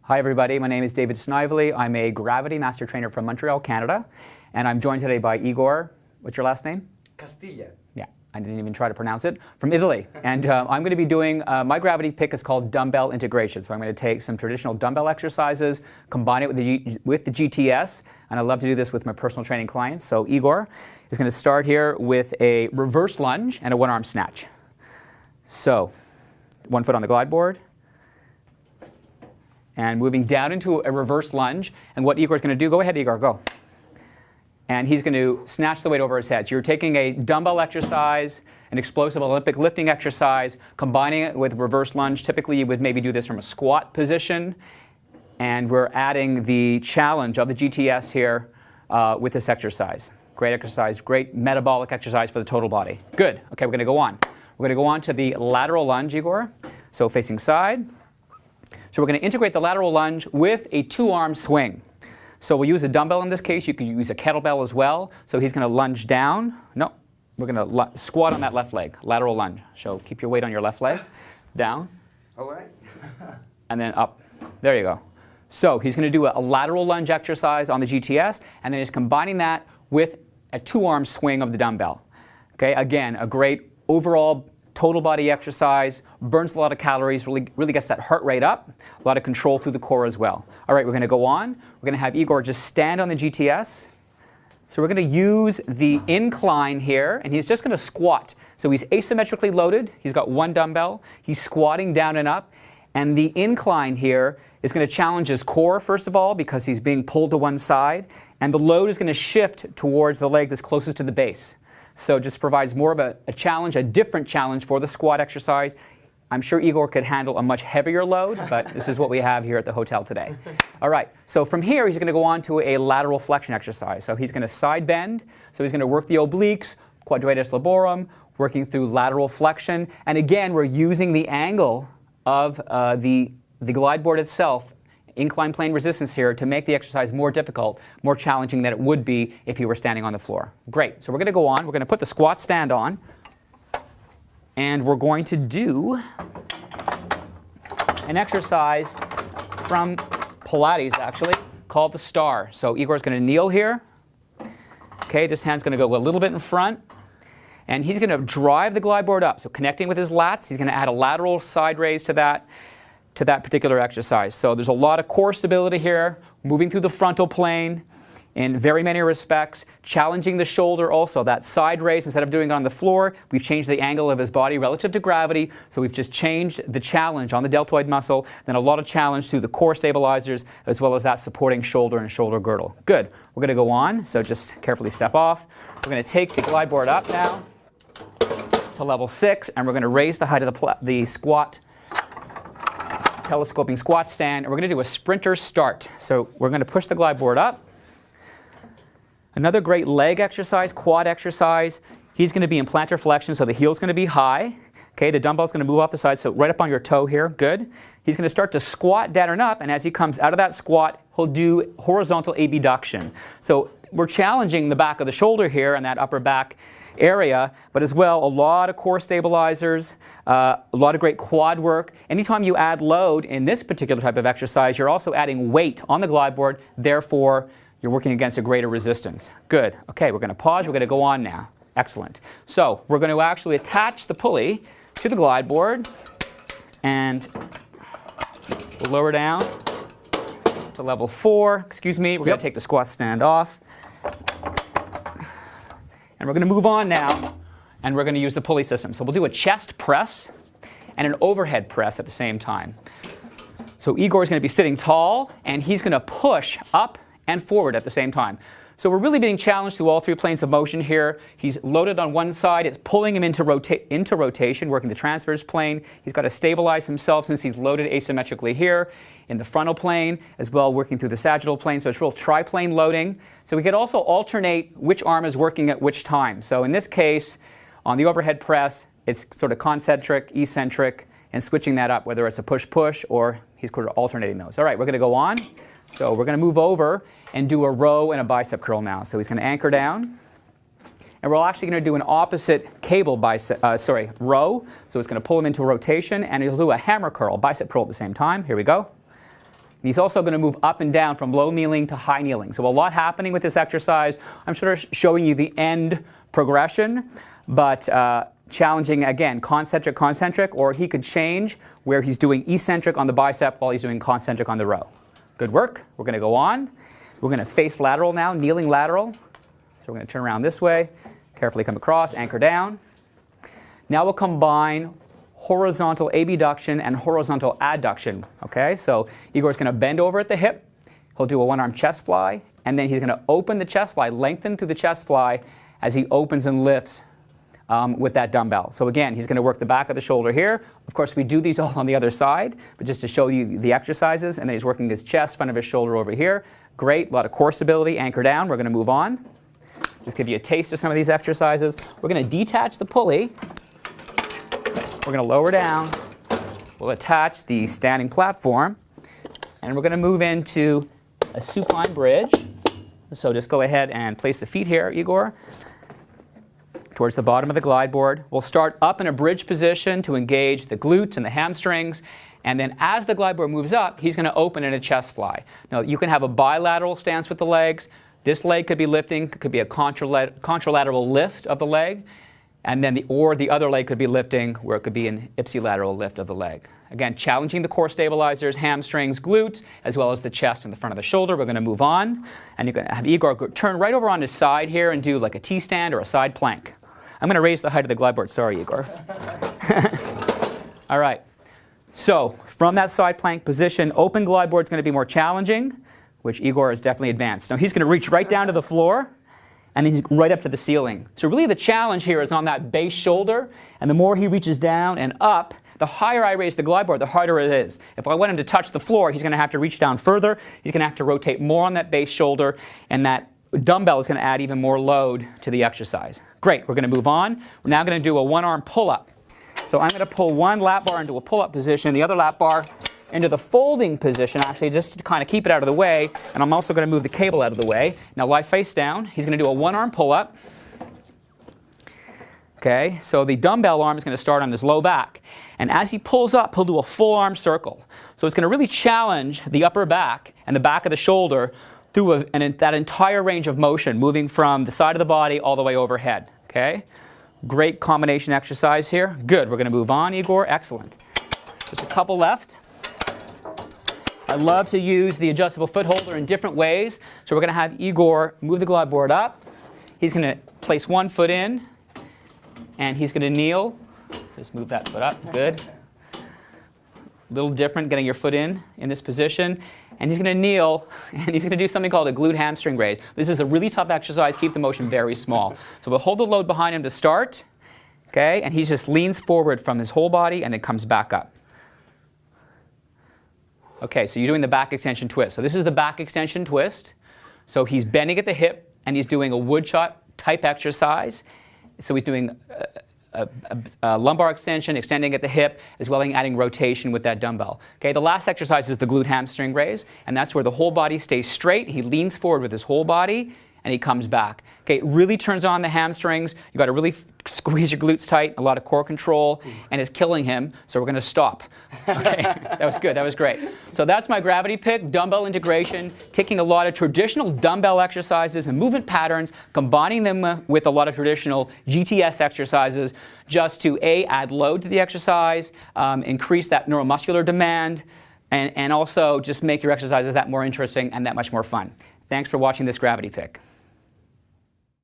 Hi everybody, my name is David Snively. I'm a gravity master trainer from Montreal, Canada, and I'm joined today by Igor. What's your last name? Castilla. Yeah, I didn't even try to pronounce it. From Italy. And I'm going to be doing, my gravity pick is called dumbbell integration. So I'm going to take some traditional dumbbell exercises, combine it with the GTS, and I love to do this with my personal training clients. So Igor is going to start here with a reverse lunge and a one-arm snatch. So, one foot on the glide board, and moving down into a reverse lunge. And what Igor's going to do, go ahead Igor, go. And he's going to snatch the weight over his head. So you're taking a dumbbell exercise, an explosive Olympic lifting exercise, combining it with reverse lunge. Typically you would maybe do this from a squat position. And we're adding the challenge of the GTS here with this exercise. Great exercise, great metabolic exercise for the total body. Good. Okay, we're going to go on. We're going to go on to the lateral lunge, Igor. So facing side. So we're going to integrate the lateral lunge with a two-arm swing. So we'll use a dumbbell in this case. You can use a kettlebell as well. So he's going to lunge down. No, we're going to squat on that left leg, lateral lunge. So keep your weight on your left leg. Down. All right. And then up. There you go. So he's going to do a lateral lunge exercise on the GTS, and then he's combining that with a two-arm swing of the dumbbell. Okay, again, a great overall total body exercise, burns a lot of calories, really gets that heart rate up, a lot of control through the core as well. All right, we're going to go on. We're going to have Igor just stand on the GTS. So we're going to use the incline here, and he's just going to squat. So he's asymmetrically loaded. He's got one dumbbell. He's squatting down and up. And the incline here is going to challenge his core, first of all, because he's being pulled to one side. And the load is going to shift towards the leg that's closest to the base. So it just provides more of a challenge, a different challenge for the squat exercise. I'm sure Igor could handle a much heavier load, but this is what we have here at the hotel today. All right, so from here he's going to go on to a lateral flexion exercise. So he's going to side bend, so he's going to work the obliques, quadratus laborum, working through lateral flexion. And again, we're using the angle of the glide board itself, incline plane resistance here, to make the exercise more difficult, more challenging than it would be if you were standing on the floor. Great. So we're going to go on. We're going to put the squat stand on. And we're going to do an exercise from Pilates, actually, called the star. So Igor's going to kneel here. Okay, this hand's going to go a little bit in front. And he's going to drive the glide board up. So connecting with his lats, he's going to add a lateral side raise to that particular exercise. So there's a lot of core stability here, moving through the frontal plane in very many respects, challenging the shoulder also. That side raise, instead of doing it on the floor, we've changed the angle of his body relative to gravity, so we've just changed the challenge on the deltoid muscle, then a lot of challenge through the core stabilizers, as well as that supporting shoulder and shoulder girdle. Good. We're going to go on, so just carefully step off. We're going to take the glide board up now to level 6, and we're going to raise the height of the squat, telescoping squat stand, and we're going to do a sprinter start. So we're going to push the glide board up. Another great leg exercise, quad exercise. He's going to be in plantar flexion, so the heel's going to be high. Okay, the dumbbell's going to move off the side, so right up on your toe here. Good. He's going to start to squat down and up, and as he comes out of that squat, he'll do horizontal abduction. So we're challenging the back of the shoulder here and that upper back area, but as well a lot of core stabilizers, a lot of great quad work. Anytime you add load in this particular type of exercise, you're also adding weight on the glide board, therefore you're working against a greater resistance. Good. Okay, we're going to pause, we're going to go on now. Excellent. So we're going to actually attach the pulley to the glide board, and we'll lower down to level 4. Excuse me, we're going to take the squat stand off. And we're going to move on now, and we're going to use the pulley system. So we'll do a chest press and an overhead press at the same time. So Igor is going to be sitting tall, and he's going to push up and forward at the same time. So we're really being challenged through all 3 planes of motion here. He's loaded on one side. It's pulling him into rotation, working the transverse plane. He's got to stabilize himself since he's loaded asymmetrically here in the frontal plane, as well working through the sagittal plane. So it's real triplane loading. So we could also alternate which arm is working at which time. So in this case, on the overhead press, it's sort of concentric, eccentric, and switching that up, whether it's a push-push or he's sort of alternating those. All right, we're going to go on. So we're going to move over and do a row and a bicep curl now. So he's going to anchor down. And we're actually going to do an opposite cable row. So it's going to pull him into a rotation, and he'll do a hammer curl, bicep curl at the same time. Here we go. And he's also going to move up and down from low kneeling to high kneeling. So a lot happening with this exercise. I'm sort of showing you the end progression, but challenging, again, concentric, concentric, or he could change where he's doing eccentric on the bicep while he's doing concentric on the row. Good work. We're going to go on. We're going to face lateral now, kneeling lateral. So we're going to turn around this way, carefully come across, anchor down. Now we'll combine horizontal abduction and horizontal adduction. Okay, so Igor's going to bend over at the hip. He'll do a one-arm chest fly, and then he's going to open the chest fly, lengthen through the chest fly as he opens and lifts with that dumbbell. So again, he's going to work the back of the shoulder here. Of course, we do these all on the other side, but just to show you the exercises, and then he's working his chest, front of his shoulder over here. Great, a lot of core stability, anchor down. We're going to move on. Just give you a taste of some of these exercises. We're going to detach the pulley. We're going to lower down. We'll attach the standing platform, and we're going to move into a supine bridge. So just go ahead and place the feet here, Igor, towards the bottom of the glide board. We'll start up in a bridge position to engage the glutes and the hamstrings. And then as the glide board moves up, he's going to open in a chest fly. Now, you can have a bilateral stance with the legs. This leg could be lifting, could be a contralateral lift of the leg. And then the other leg could be lifting, where it could be an ipsilateral lift of the leg. Again, challenging the core stabilizers, hamstrings, glutes, as well as the chest and the front of the shoulder. We're going to move on. And you're going to have Igor turn right over on his side here and do like a T-stand or a side plank. I'm going to raise the height of the glide board. Sorry, Igor. All right. So from that side plank position, open glide board is going to be more challenging, which Igor is definitely advanced. Now he's going to reach right down to the floor, and then right up to the ceiling. So really the challenge here is on that base shoulder, and the more he reaches down and up, the higher I raise the glide board, the harder it is. If I want him to touch the floor, he's going to have to reach down further. He's going to have to rotate more on that base shoulder, and that dumbbell is going to add even more load to the exercise. Great, we're going to move on. We're now going to do a one-arm pull-up. So I'm going to pull one lap bar into a pull-up position, the other lap bar into the folding position, actually, just to kind of keep it out of the way. And I'm also going to move the cable out of the way. Now lie face down. He's going to do a one-arm pull-up. Okay, so the dumbbell arm is going to start on his low back. And as he pulls up, he'll do a full arm circle. So it's going to really challenge the upper back and the back of the shoulder through that entire range of motion, moving from the side of the body all the way overhead. Okay, great combination exercise here. Good, we're going to move on, Igor. Excellent. Just a couple left. I love to use the adjustable foot holder in different ways. So we're going to have Igor move the glide board up. He's going to place one foot in, and he's going to kneel. Just move that foot up. Good. A little different getting your foot in this position. And he's going to kneel, and he's going to do something called a glute hamstring raise. This is a really tough exercise. Keep the motion very small. So we'll hold the load behind him to start. Okay, and he just leans forward from his whole body and then comes back up. Okay, so you're doing the back extension twist. So this is the back extension twist. So he's bending at the hip, and he's doing a woodshot type exercise. So he's doing a lumbar extension, extending at the hip, as well as adding rotation with that dumbbell. Okay, the last exercise is the glute hamstring raise, and that's where the whole body stays straight. He leans forward with his whole body, and he comes back. Okay, it really turns on the hamstrings. You got to really squeeze your glutes tight, a lot of core control, and it's killing him, so we're going to stop. Okay, that was good, that was great. So that's my gravity pick, dumbbell integration, taking a lot of traditional dumbbell exercises and movement patterns, combining them with a lot of traditional GTS exercises just to add load to the exercise, increase that neuromuscular demand, and also just make your exercises that more interesting and that much more fun. Thanks for watching this gravity pick.